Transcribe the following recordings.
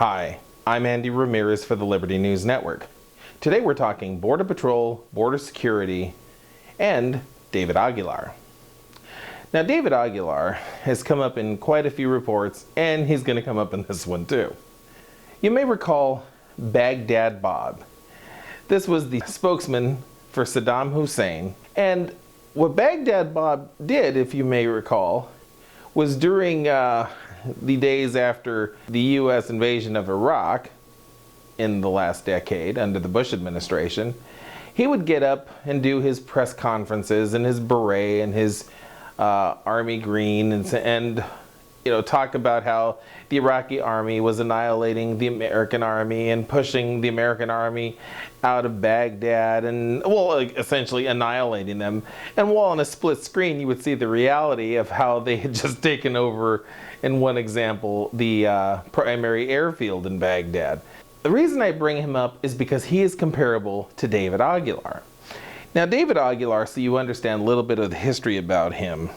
Hi, I'm Andy Ramirez for the Liberty News Network. Today we're talking Border Patrol, border security, and David Aguilar. Now, David Aguilar has come up in quite a few reports, and he's going to come up in this one too. You may recall Baghdad Bob. This was the spokesman for Saddam Hussein, and what Baghdad Bob did, if you may recall, was during the days after the U.S. invasion of Iraq in the last decade under the Bush administration, he would get up and do his press conferences and his beret and his army green and talk about how the Iraqi army was annihilating the American army and pushing the American army out of Baghdad and, essentially annihilating them. And while on a split screen, you would see the reality of how they had just taken over, in one example, the primary airfield in Baghdad. The reason I bring him up is because he is comparable to David Aguilar. Now, David Aguilar, so you understand a little bit of the history about him,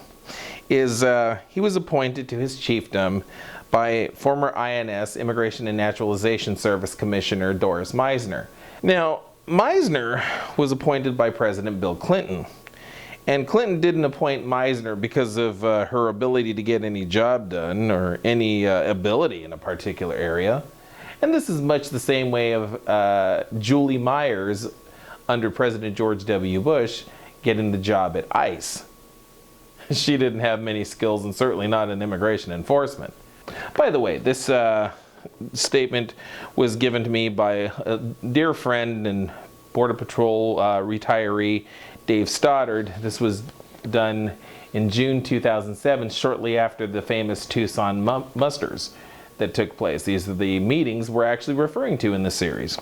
is he was appointed to his chiefdom by former INS, Immigration and Naturalization Service Commissioner Doris Meisner. Now, Meisner was appointed by President Bill Clinton. And Clinton didn't appoint Meisner because of her ability to get any job done or any ability in a particular area. And this is much the same way of Julie Myers under President George W. Bush getting the job at ICE. She didn't have many skills, and certainly not in immigration enforcement. By the way, this statement was given to me by a dear friend and Border Patrol retiree, Dave Stoddard. This was done in June 2007, shortly after the famous Tucson musters that took place. These are the meetings we're actually referring to in this series.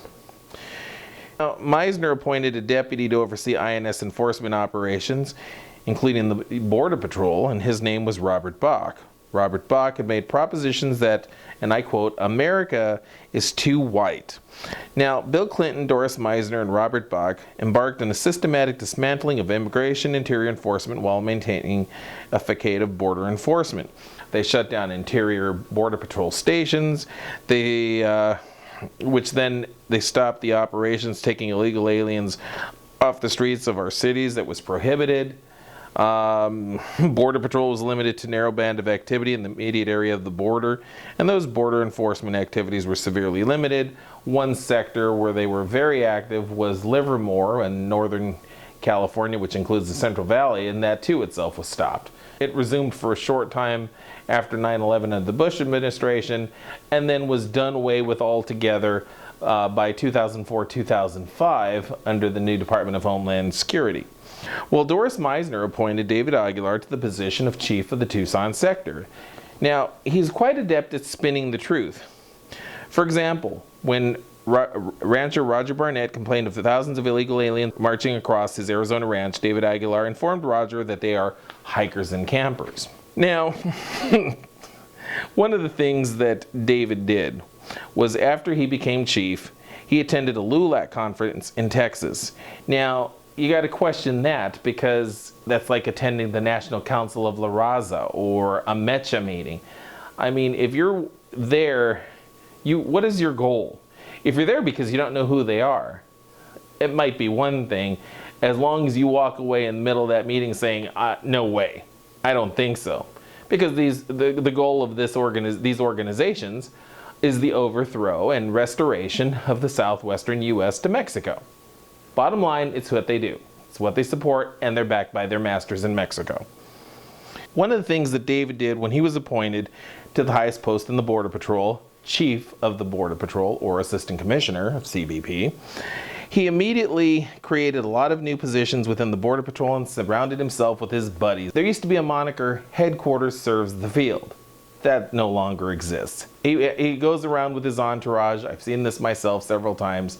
Now, Meisner appointed a deputy to oversee INS enforcement operations, including the Border Patrol, and his name was Robert Bach. Robert Bach had made propositions that, and I quote, "America is too white." Now, Bill Clinton, Doris Meisner, and Robert Bach embarked on a systematic dismantling of immigration interior enforcement while maintaining a facade of border enforcement. They shut down interior Border Patrol stations, which then they stopped the operations taking illegal aliens off the streets of our cities that was prohibited. Border Patrol was limited to narrow band of activity in the immediate area of the border, and those border enforcement activities were severely limited. One sector where they were very active was Livermore in Northern California, which includes the Central Valley, and that too itself was stopped. It resumed for a short time after 9/11 of the Bush administration, and then was done away with altogether by 2004-2005 under the new Department of Homeland Security. Well, Doris Meisner appointed David Aguilar to the position of chief of the Tucson sector. Now, he's quite adept at spinning the truth. For example, when rancher Roger Barnett complained of the thousands of illegal aliens marching across his Arizona ranch, David Aguilar informed Roger that they are hikers and campers. Now, one of the things that David did was, after he became chief, he attended a LULAC conference in Texas. Now, you got to question that, because that's like attending the National Council of La Raza or a MECHA meeting. I mean, if you're there, what is your goal? If you're there because you don't know who they are, it might be one thing, as long as you walk away in the middle of that meeting saying, no way, I don't think so. Because the goal of these organizations is the overthrow and restoration of the southwestern U.S. to Mexico. Bottom line, it's what they do. It's what they support, and they're backed by their masters in Mexico. One of the things that David did when he was appointed to the highest post in the Border Patrol, Chief of the Border Patrol, or Assistant Commissioner of CBP, he immediately created a lot of new positions within the Border Patrol and surrounded himself with his buddies. There used to be a moniker, "Headquarters serves the field." That no longer exists. He goes around with his entourage. I've seen this myself several times.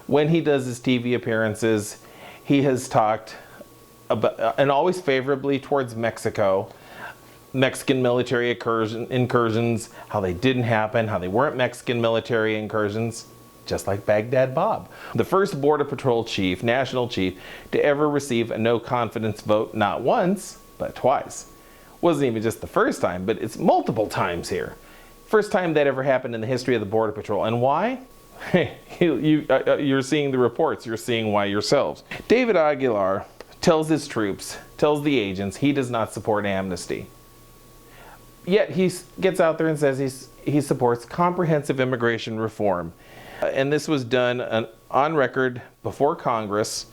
When he does his TV appearances, he has talked about, and always favorably towards Mexico, Mexican military incursions, how they didn't happen, how they weren't Mexican military incursions, just like Baghdad Bob. The first Border Patrol chief, national chief, to ever receive a no confidence vote, not once, but twice. Wasn't even just the first time, but it's multiple times here. First time that ever happened in the history of the Border Patrol. And why? You're seeing the reports. You're seeing why yourselves. David Aguilar tells his troops, tells the agents, he does not support amnesty. Yet he gets out there and says he supports comprehensive immigration reform. And this was done on record before Congress.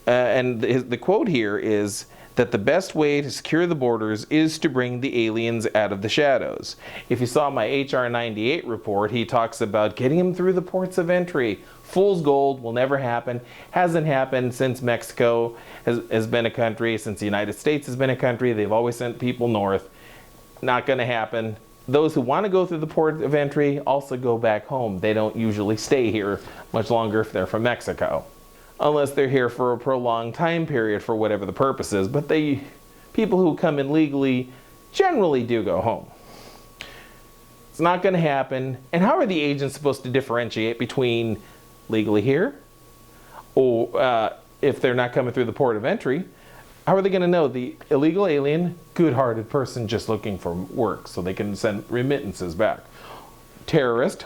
And the quote here is that the best way to secure the borders is to bring the aliens out of the shadows. If you saw my HR 98 report, he talks about getting them through the ports of entry. Fool's gold will never happen. Hasn't happened since Mexico has been a country, since the United States has been a country. They've always sent people north. Not going to happen. Those who want to go through the port of entry also go back home. They don't usually stay here much longer if they're from Mexico, unless they're here for a prolonged time period for whatever the purpose is. But people who come in legally generally do go home. It's not going to happen. And how are the agents supposed to differentiate between legally here, or if they're not coming through the port of entry? How are they going to know the illegal alien, good-hearted person just looking for work so they can send remittances back? Terrorist,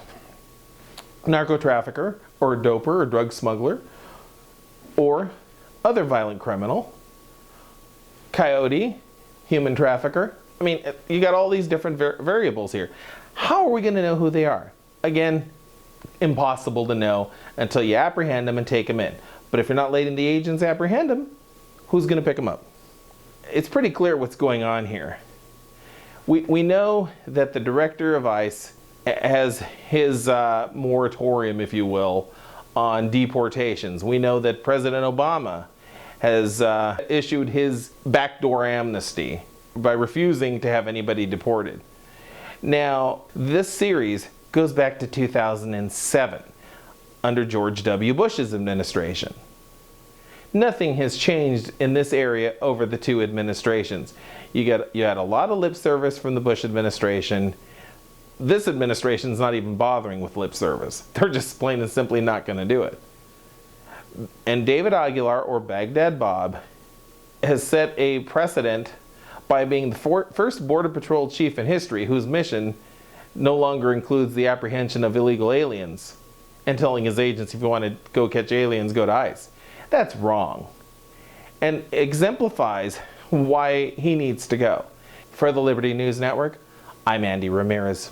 narco trafficker, or doper or drug smuggler, or other violent criminal, coyote, human trafficker. I mean, you got all these different variables here. How are we going to know who they are? Again, impossible to know until you apprehend them and take them in. But if you're not letting the agents apprehend them, who's going to pick them up? It's pretty clear what's going on here. We know that the director of ICE has his moratorium, if you will, on deportations. We know that President Obama has issued his backdoor amnesty by refusing to have anybody deported. Now, this series goes back to 2007 under George W. Bush's administration. Nothing has changed in this area over the two administrations. You had a lot of lip service from the Bush administration. This administration is not even bothering with lip service. They're just plain and simply not going to do it. And David Aguilar, or Baghdad Bob, has set a precedent by being the first Border Patrol chief in history whose mission no longer includes the apprehension of illegal aliens and telling his agents, if you want to go catch aliens, go to ICE. That's wrong, and exemplifies why he needs to go. For the Liberty News Network, I'm Andy Ramirez.